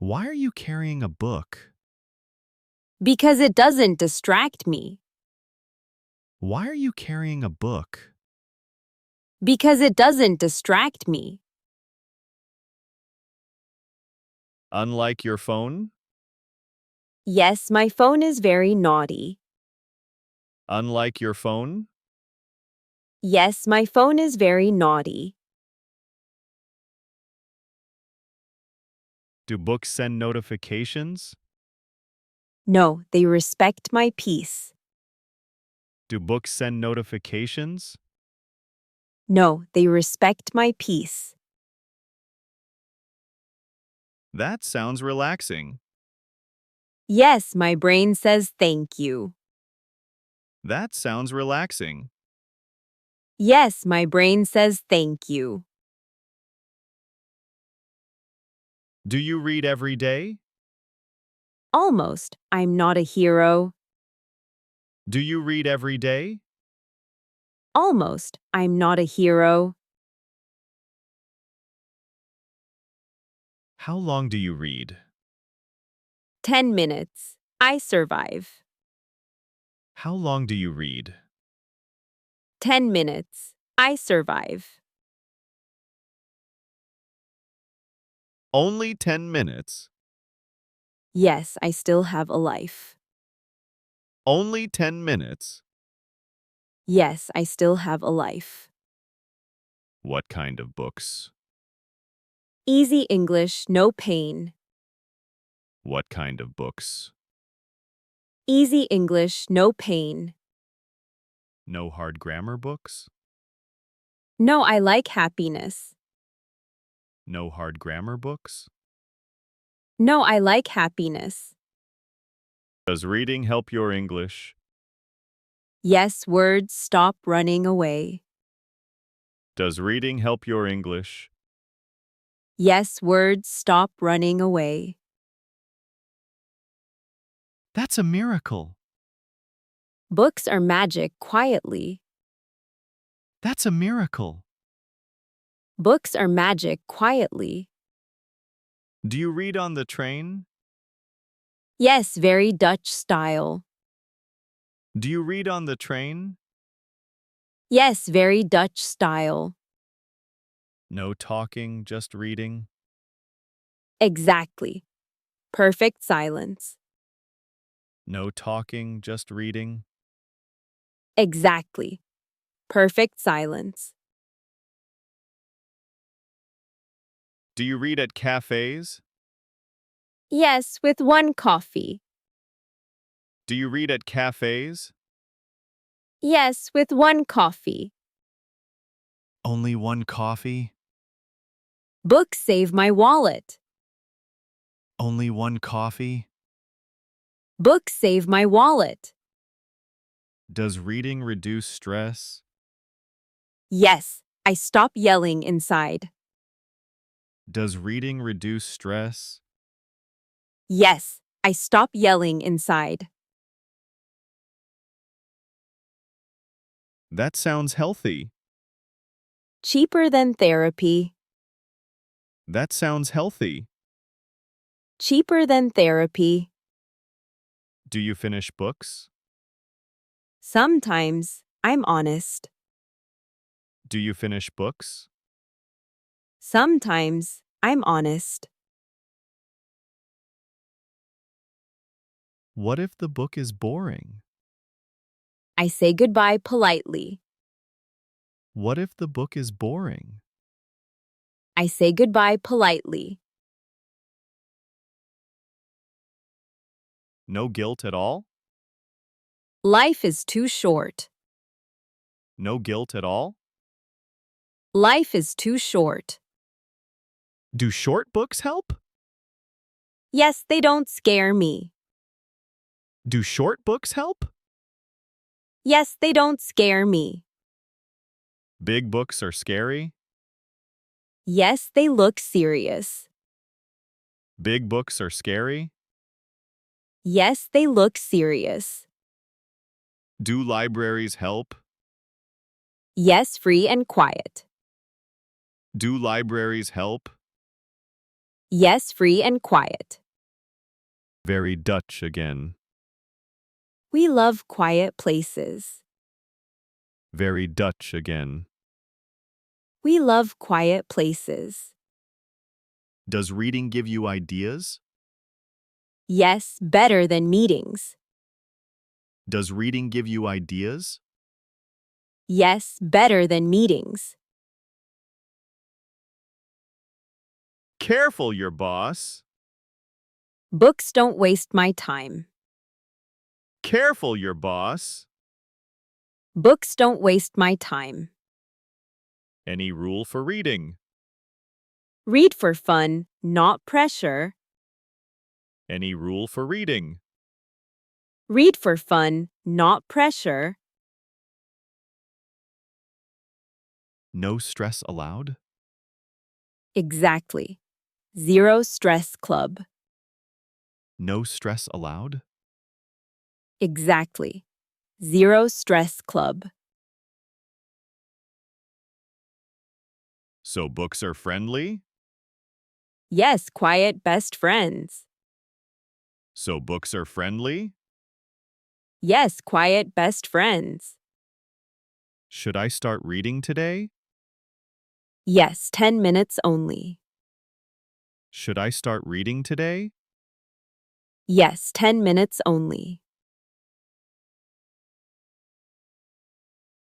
Why are you carrying a book? Because it doesn't distract me. Why are you carrying a book? Because it doesn't distract me. Unlike your phone? Yes, my phone is very naughty. Unlike your phone? Yes, my phone is very naughty. Do books send notifications? No, they respect my peace. Do books send notifications? No, they respect my peace. That sounds relaxing. Yes, my brain says thank you. That sounds relaxing. Yes, my brain says thank you. Do you read every day? Almost. I'm not a hero. Do you read every day? Almost. I'm not a hero. How long do you read? 10 minutes. I survive. How long do you read? 10 minutes. I survive. Only 10 minutes. Yes, I still have a life. Only 10 minutes. Yes, I still have a life. What kind of books? Easy English, no pain. What kind of books? Easy English, no pain. No hard grammar books? No, I like happiness. No hard grammar books? No, I like happiness. Does reading help your English? Yes, words stop running away. Does reading help your English? Yes, words stop running away. That's a miracle. Books are magic quietly. That's a miracle. Books are magic quietly. Do you read on the train? Yes, very Dutch style. Do you read on the train? Yes, very Dutch style. No talking, just reading. Exactly. Perfect silence. No talking, just reading. Exactly. Perfect silence. Do you read at cafes? Yes, with one coffee. Do you read at cafes? Yes, with one coffee. Only one coffee? Books save my wallet. Only one coffee? Books save my wallet. Does reading reduce stress? Yes, I stop yelling inside. Does reading reduce stress? Yes, I stop yelling inside. That sounds healthy. Cheaper than therapy. That sounds healthy. Cheaper than therapy. Do you finish books? Sometimes, I'm honest. Do you finish books? Sometimes, I'm honest. What if the book is boring? I say goodbye politely. What if the book is boring? I say goodbye politely. No guilt at all? Life is too short. No guilt at all? Life is too short. Do short books help? Yes, they don't scare me. Do short books help? Yes, they don't scare me. Big books are scary? Yes, they look serious. Big books are scary? Yes, they look serious. Do libraries help? Yes, free and quiet. Do libraries help? Yes, free and quiet. Very Dutch again. We love quiet places. Very Dutch again. We love quiet places. Does reading give you ideas? Yes, better than meetings. Does reading give you ideas? Yes, better than meetings. Careful, your boss. Books don't waste my time. Careful, your boss. Books don't waste my time. Any rule for reading? Read for fun, not pressure. Any rule for reading? Read for fun, not pressure. No stress allowed? Exactly. Zero stress club. No stress allowed? Exactly. Zero stress club. So books are friendly? Yes, quiet best friends. So books are friendly? Yes, quiet best friends. Should I start reading today? Yes, 10 minutes only. Should I start reading today? Yes, 10 minutes only.